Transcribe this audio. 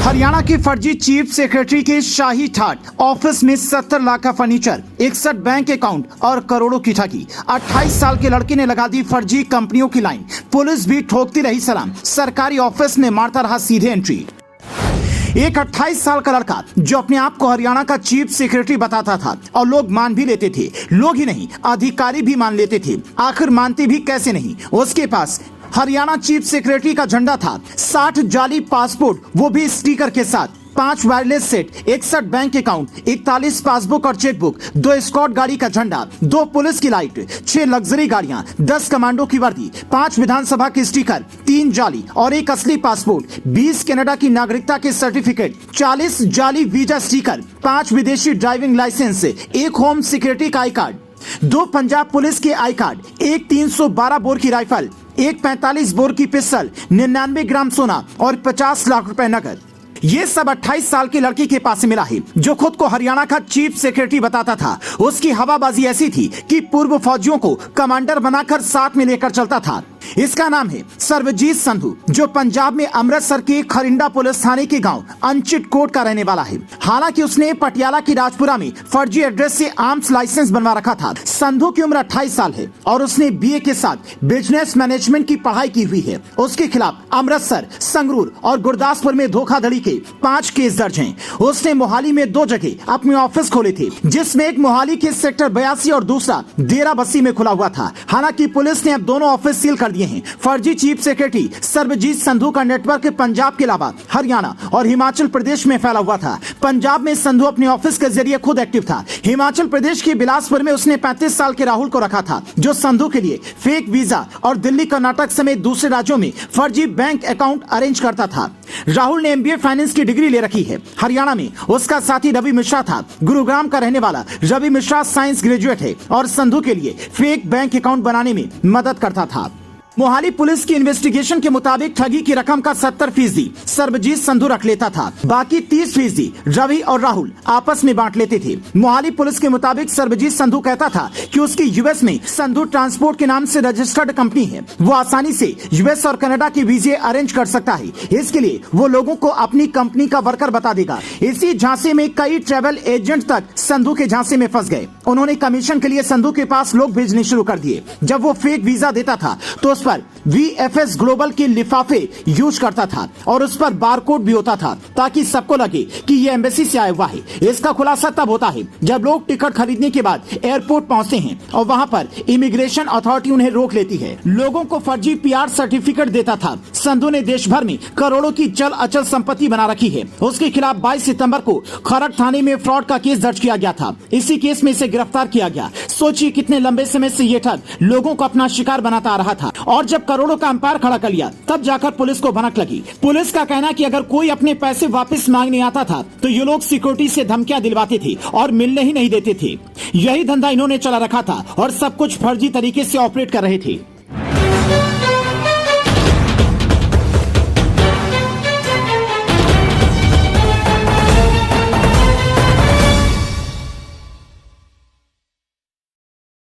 हरियाणा की फर्जी chief secretary के शाही ठाट, ऑफिस में 70 लाख का फर्नीचर, 61 बैंक अकाउंट और करोड़ों की ठगी। 28 साल के लड़के ने लगा दी फर्जी कंपनियों की लाइन, पुलिस भी ठोकती रही सलाम, सरकारी ऑफिस में मारता रहा सीधे एंट्री। एक 28 साल का लड़का जो अपने आप को हरियाणा का चीफ सेक्रेटरी बताता था और लोग मान भी लेते थे, लोग ही नहीं अधिकारी भी मान लेते थे। आखिर मानते भी कैसे नहीं, उसके पास हरियाणा चीफ सेक्रेटरी का झंडा था, 60 जाली पासपोर्ट, वो भी स्टिकर के साथ, 5 wireless set, 61 bank account, 41 passbook और चेकबुक, 2 स्कॉट गाड़ी का झंडा, 2 पुलिस की लाइट, 6 लग्जरी गाड़ियां, 10 कमांडो की वर्दी, 5 विधानसभा के स्टिकर, 3 जाली और 1 असली पासपोर्ट, 20 कनाडा की नागरिकता के सर्टिफिकेट, 40 जाली वीजा स्टिकर, 5 विदेशी ड्राइविंग लाइसेंस, 1 होम सिक्योरिटी का आई कार्ड, 2 पंजाब पुलिस के आई कार्ड, 1 312 बोर की राइफल, 1 45 बोर की पिस्टल, 99 ग्राम सोना और 50 लाख रुपए नकद। ये सब 28 साल के लड़की के पास से मिला है जो खुद को हरियाणा का चीफ सेक्रेटरी बताता था। उसकी हवाबाजी ऐसी थी कि पूर्व फौजियों को कमांडर बनाकर साथ में लेकर चलता था। इसका नाम है सर्वजीत संधू, जो पंजाब में अमृतसर के खरिंडा पुलिस थाने के गांव अंचित कोट का रहने वाला है। हालांकि उसने पटियाला की राजपुरा में फर्जी एड्रेस से आर्म्स लाइसेंस बनवा रखा था। संधू की उम्र 28 साल है और उसने बीए के साथ बिजनेस मैनेजमेंट की पढ़ाई की हुई है। उसके खिलाफ अमृतसर, संगरूर और गुरदासपुर में धोखाधड़ी के 5 केस दर्ज हैं। उसने मोहाली में 2 जगह अपने ऑफिस खोले थे, जिसमें एक मोहाली के सेक्टर 82 और दूसरा डेरा बस्सी में खुला हुआ था। हालांकि पुलिस ने अब दोनों ऑफिस सील कर दिए हैं। फर्जी चीफ सेक्रेटरी सर्वजीत संधू का नेटवर्क पंजाब के अलावा हरियाणा और हिमाचल प्रदेश में फैला हुआ था। पंजाब में संधू अपने ऑफिस के जरिए खुद एक्टिव था। हिमाचल प्रदेश के बिलासपुर में उसने 35 साल के राहुल को रखा था, जो संधू के लिए फेक वीजा और दिल्ली, कर्नाटक समेत दूसरे राज्यों में फर्जी बैंक अकाउंट अरेंज करता था। राहुल ने MBA फाइनेंस की डिग्री ले रखी है। हरियाणा में उसका साथी रवि मिश्रा था। गुरुग्राम का रहने वाला रवि मिश्रा साइंस ग्रेजुएट है और संधू के लिए फेक बैंक अकाउंट बनाने में मदद करता था। मोहाली पुलिस की इन्वेस्टिगेशन के मुताबिक ठगी की रकम का 70% सर्वजीत संधू रख लेता था, बाकी 30% रवि और राहुल आपस में बांट लेते थे। मोहाली पुलिस के मुताबिक सर्वजीत संधू कहता था कि उसकी यूएस में संधू ट्रांसपोर्ट के नाम से रजिस्टर्ड कंपनी है। वो आसानी से यूएस और कनाडा के वीजे अरेंज कर सकता है। इसके लिए वो लोगों को अपनी कंपनी का वर्कर बता देगा। इसी झांसे में कई ट्रेवल एजेंट तक संधू के झांसे में फंस गए। उन्होंने कमीशन के लिए संधू के पास लोग भेजने शुरू कर दिए। जब वो फेक वीजा देता था तो उस पर VFS ग्लोबल के लिफाफे यूज करता था और उस पर बारकोड भी होता था, ताकि सबको लगे कि ये एम्बेसी से आया हुआ है। इसका खुलासा तब होता है जब लोग टिकट खरीदने के बाद एयरपोर्ट पहुंचते हैं और वहां पर इमिग्रेशन अथॉरिटी उन्हें रोक लेती है। लोगों को फर्जी PR सर्टिफिकेट देता था। संधू ने देश भर में करोड़ों की चल अचल संपत्ति बना रखी है। उसके खिलाफ 22 सितंबर को खरड़ थाने में फ्रॉड का केस दर्ज किया गया था। इसी केस में इसे गिरफ्तार किया गया। सोचिए कितने लंबे समय से ये ठग लोगों को अपना शिकार बनाता आ रहा था, और जब करोड़ों का अंपायर खड़ा कर लिया तब जाकर पुलिस को भनक लगी। पुलिस का कहना कि अगर कोई अपने पैसे वापस मांगने आता था तो ये लोग सिक्योरिटी से धमकियां दिलवाते थे और मिलने ही नहीं देते थे। यही धंधा इन्होंने चला रखा था और सब कुछ फर्जी तरीके से ऑपरेट कर रहे थे।